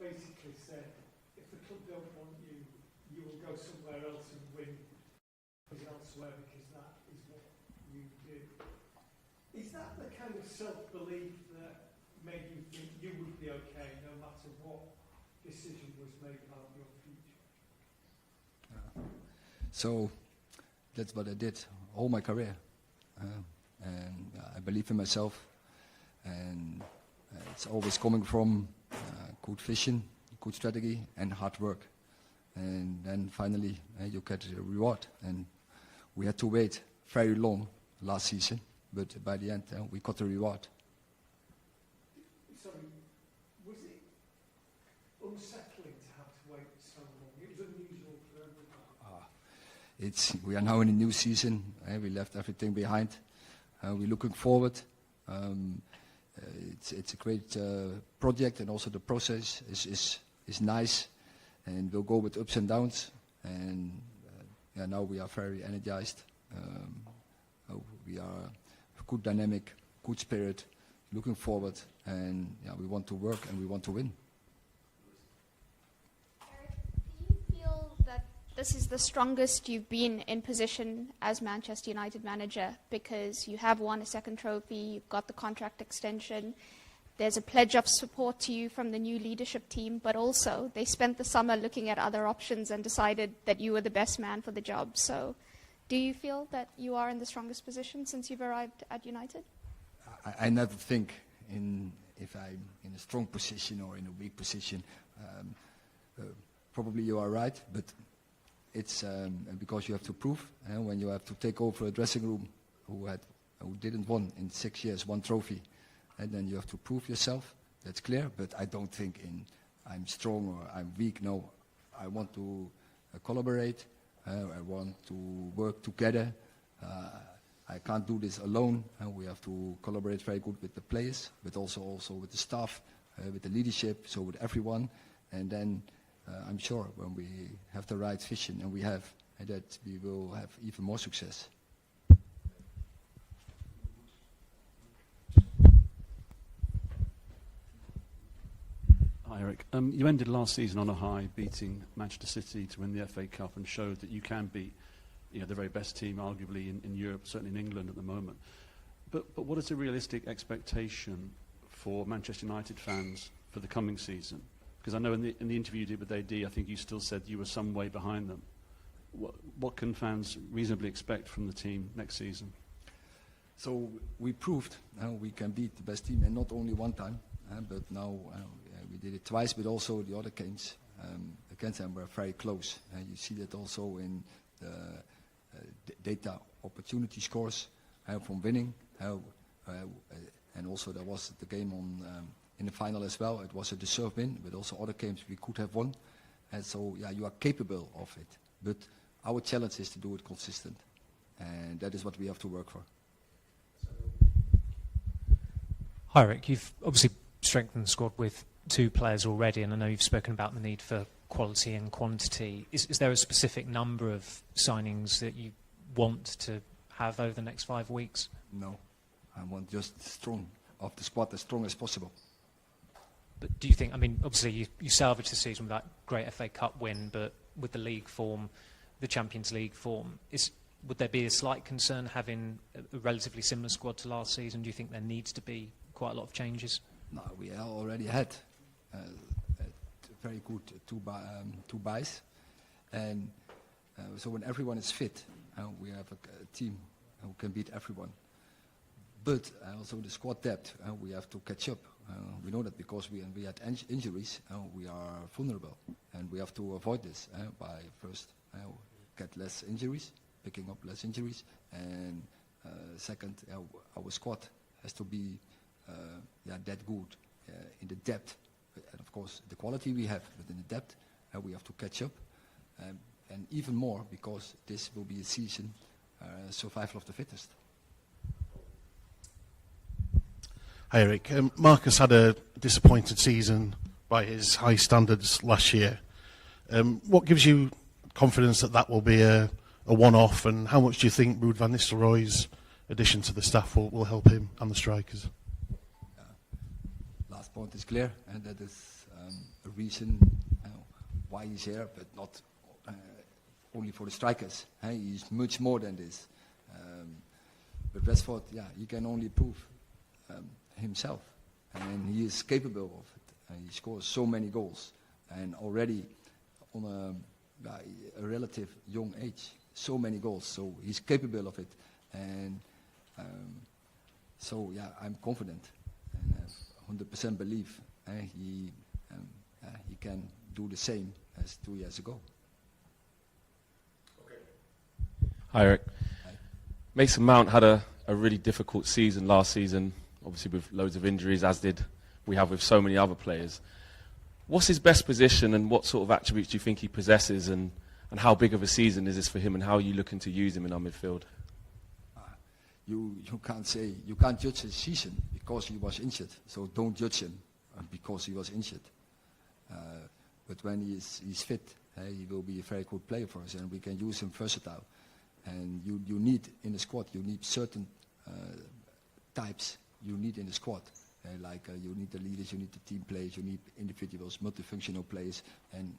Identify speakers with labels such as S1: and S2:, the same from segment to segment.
S1: basically said, if the club don't want you, you will go somewhere else and win elsewhere because that is what you do. Is that the kind of self-belief that made you think you would be okay no matter what decision was made about your future?
S2: So that's what I did all my career. And I believe in myself. And it's always coming from good vision, good strategy, and hard work. And then finally you get a reward. And we had to wait very long last season, but by the end we got the reward.
S1: Sorry, was it unsettling to have to wait so long? It was unusual for everybody.
S2: We are now in a new season. We left everything behind. We're looking forward. It's a great project, and also the process is nice, and we'll go with ups and downs. And now we are very energized. We are a good dynamic, good spirit, looking forward, and we want to work and we want to win.
S3: Erik, do you feel that this is the strongest you've been in position as Manchester United manager, because you have won a second trophy, you've got the contract extension, there's a pledge of support to you from the new leadership team, but also they spent the summer looking at other options and decided that you were the best man for the job. So do you feel that you are in the strongest position since you've arrived at United?
S2: I never think if I'm in a strong position or in a weak position. Probably you are right, but it's because you have to prove. When you have to take over a dressing room who didn't win in 6 years one trophy, and then you have to prove yourself. That's clear. But I don't think I'm strong or I'm weak. No, I want to collaborate. I want to work together. I can't do this alone. We have to collaborate very good with the players, but also with the staff, with the leadership, so with everyone. And then I'm sure when we have the right vision, and we have, that we will have even more success.
S4: Hi, Erik. You ended last season on a high, beating Manchester City to win the FA Cup, and showed that you can beat the very best team, arguably, in Europe, certainly in England at the moment. But what is a realistic expectation for Manchester United fans for the coming season? Because I know in the interview you did with AD, I think you still said you were some way behind them. What can fans reasonably expect from the team next season?
S2: So we proved we can beat the best team, and not only one time, but now we did it twice, but also the other games against them were very close. You see that also in the data opportunity scores from winning, and also there was the game in the final as well. It was a deserved win, but also other games we could have won. And so you are capable of it. But our challenge is to do it consistent, and that is what we have to work for.
S5: Hi, Erik. You've obviously strengthened the squad with 2 players already, and I know you've spoken about the need for quality and quantity. Is there a specific number of signings that you want to have over the next 5 weeks?
S2: No, I want just strong of the squad, as strong as possible.
S5: But do you think, I mean, obviously you salvaged the season with that great FA Cup win, but with the league form, the Champions League form, would there be a slight concern having a relatively similar squad to last season? Do you think there needs to be quite a lot of changes?
S2: No, we already had very good two buys, and so when everyone is fit, we have a team who can beat everyone. But also the squad depth, we have to catch up. We know that because we had injuries, we are vulnerable, and we have to avoid this by first get less injuries, picking up less injuries, and second, our squad has to be that good in the depth, and of course the quality we have, but in the depth we have to catch up, and even more because this will be a season survival of the fittest.
S6: Hi, Erik. Marcus had a disappointed season by his high standards last year. What gives you confidence that that will be a one-off, and how much do you think Ruud van Nistelrooy's addition to the staff will help him and the strikers?
S2: Last point is clear, and that is a reason why he's here, but not only for the strikers. He's much more than this. But Rashford, he can only prove himself, and he is capable of it. He scores so many goals, and already on a relative young age, so many goals. So he's capable of it, and I'm confident and have 100% belief he can do the same as 2 years ago.
S7: Hi, Erik.
S2: Hi.
S7: Mason Mount had a really difficult season last season, obviously with loads of injuries, as did we have with so many other players. What's his best position, and what sort of attributes do you think he possesses, and how big of a season is this for him, and how are you looking to use him in our midfield?
S2: You can't judge his season because he was injured, so don't judge him because he was injured. But when he's fit, he will be a very good player for us, and we can use him versatile. And you need in the squad, you need certain types you need in the squad. You need the leaders, you need the team players, you need individuals, multifunctional players, and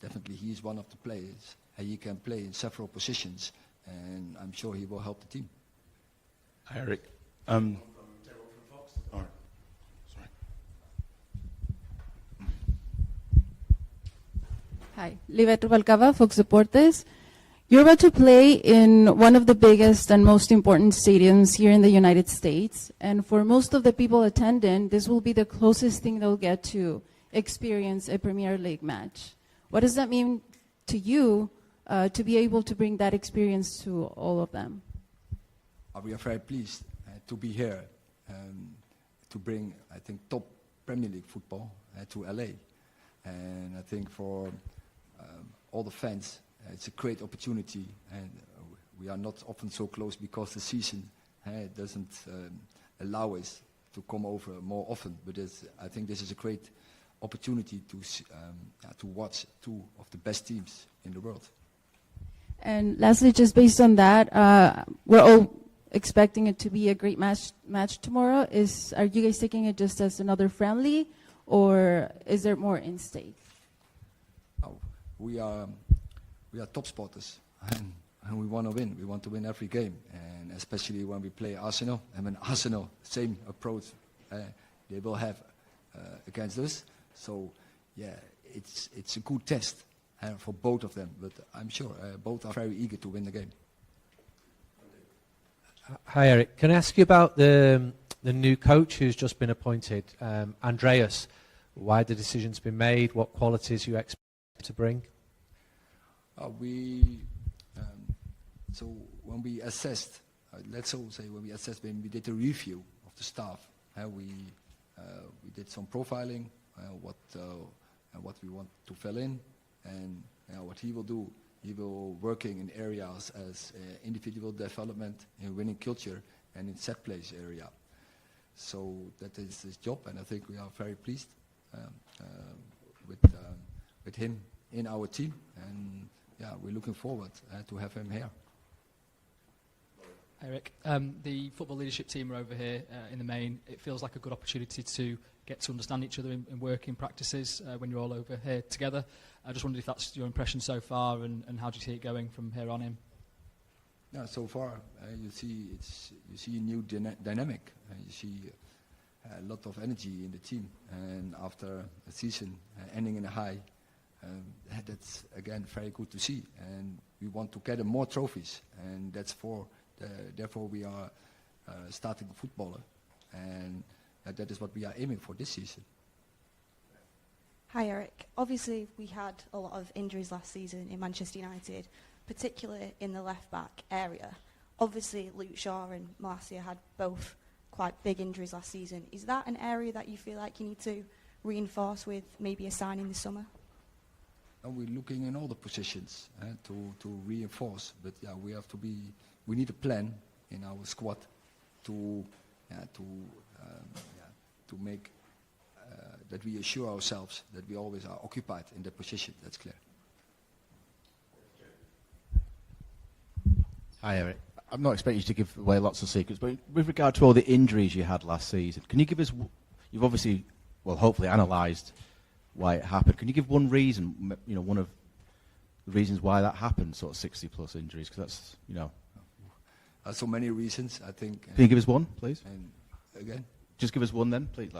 S2: definitely he is one of the players. He can play in several positions, and I'm sure he will help the team.
S6: Hi, Erik.
S8: Hi, Livet Rubalcaba, Fox Deportes. You're about to play in one of the biggest and most important stadiums here in the United States, and for most of the people attending, this will be the closest thing they'll get to experience a Premier League match. What does that mean to you to be able to bring that experience to all of them?
S2: We are very pleased to be here to bring, I think, top Premier League football to LA. And I think for all the fans, it's a great opportunity. And we are not often so close because the season doesn't allow us to come over more often. But I think this is a great opportunity to watch two of the best teams in the world.
S8: And lastly, just based on that, we're all expecting it to be a great match tomorrow. Are you guys taking it just as another friendly, or is there more in stake?
S2: We are top spotters, and we want to win. We want to win every game, and especially when we play Arsenal. And when Arsenal, same approach they will have against us. So, it's a good test for both of them. But I'm sure both are very eager to win the game.
S9: Hi, Erik. Can I ask you about the new coach who's just been appointed, Andreas? Why the decision's been made? What qualities you expect to bring?
S2: So when we assessed, when we did a review of the staff, we did some profiling, what we want to fill in, and what he will do. He will working in areas as individual development, in winning culture, and in set place area. So that is his job, and I think we are very pleased with him in our team, and we're looking forward to have him here.
S10: Erik, the football leadership team are over here in the main. It feels like a good opportunity to get to understand each other in working practices when you're all over here together. I just wondered if that's your impression so far, and how do you see it going from here on in?
S2: Yeah, so far you see a new dynamic. You see a lot of energy in the team, and after a season ending in a high, that's again very good to see. And we want to gather more trophies, and therefore we are starting a footballer, and that is what we are aiming for this season.
S11: Hi, Erik. Obviously, we had a lot of injuries last season in Manchester United, particularly in the left-back area. Obviously, Luke Shaw and Marcia had both quite big injuries last season. Is that an area that you feel like you need to reinforce with maybe a signing this summer?
S2: And we're looking in all the positions to reinforce, but we need a plan in our squad to make that we assure ourselves that we always are occupied in that position. That's clear.
S12: Hi, Erik. I'm not expecting you to give away lots of secrets, but with regard to all the injuries you had last season, can you give us, you've obviously, hopefully analysed why it happened. Can you give one reason, one of the reasons why that happened, sort of 60-plus injuries? Because that's,
S2: So many reasons, I think.
S12: Can you give us one, please?
S2: And again?
S12: Just give us one then, please.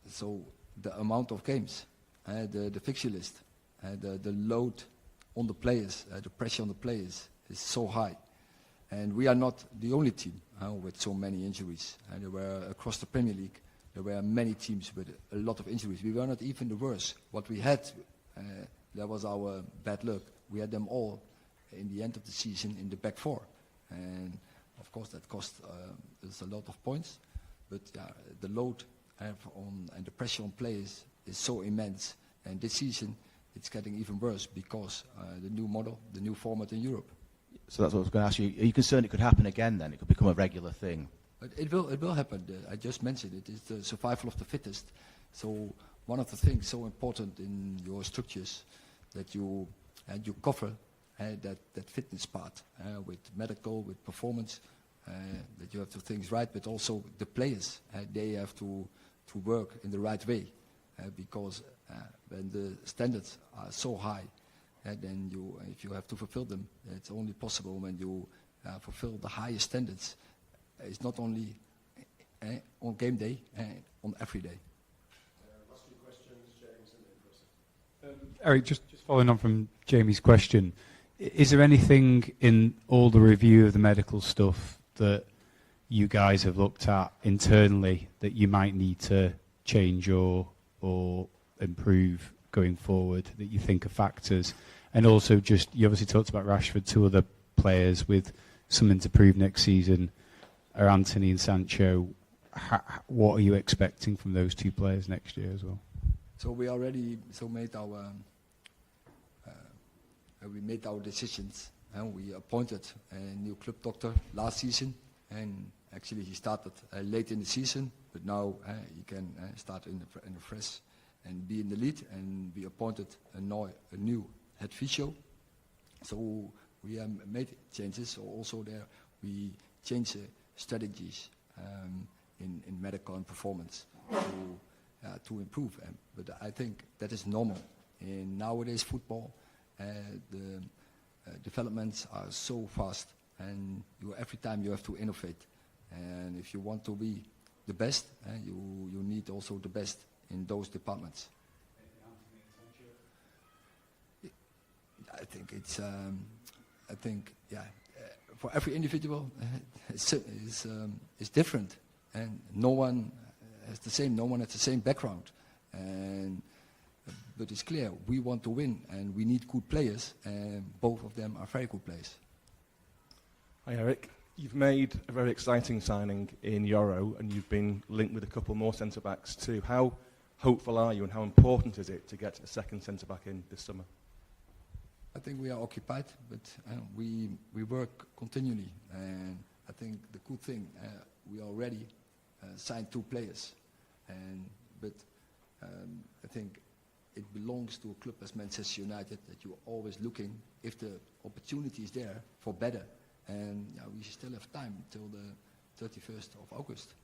S2: So the amount of games, the fixture list, the load on the players, the pressure on the players is so high. And we are not the only team with so many injuries. And there were across the Premier League, there were many teams with a lot of injuries. We were not even the worst. What we had, that was our bad luck. We had them all in the end of the season in the back four. And of course that cost us a lot of points. But the load and the pressure on players is so immense. And this season it's getting even worse because the new model, the new format in Europe.
S12: So that's what I was going to ask you. Are you concerned it could happen again then? It could become a regular thing?
S2: But it will happen. I just mentioned it. It's the survival of the fittest. So one of the things so important in your structures that you cover that fitness part with medical, with performance, that you have to things right, but also the players. They have to work in the right way because when the standards are so high, then if you have to fulfill them, it's only possible when you fulfill the highest standards. It's not only on game day, on every day.
S13: Last few questions, James and then Chris. Erik, just following on from Jamie's question, is there anything in all the review of the medical stuff that you guys have looked at internally that you might need to change or improve going forward that you think are factors? And also just, you obviously talked about Rashford, two other players with something to prove next season are Anthony and Sancho. What are you expecting from those two players next year as well?
S2: So we already made our decisions, and we appointed a new club doctor last season, and actually he started late in the season, but now he can start in the fresh and be in the lead, and we appointed a new head physio. So we made changes. So also there we changed strategies in medical and performance to improve. But I think that is normal. In nowadays football, the developments are so fast, and every time you have to innovate. And if you want to be the best, you need also the best in those departments. I think for every individual it's different, and no one has the same background, but it's clear we want to win and we need good players, and both of them are very good players.
S14: Hi Erik, you've made a very exciting signing in Euro and you've been linked with a couple more centre-backs too. How hopeful are you and how important is it to get a second centre-back in this summer?
S2: I think we are occupied, but we work continually, and I think the good thing, we already signed 2 players, but I think it belongs to a club as Manchester United that you're always looking if the opportunity is there for better, and we still have time till the 31st of August.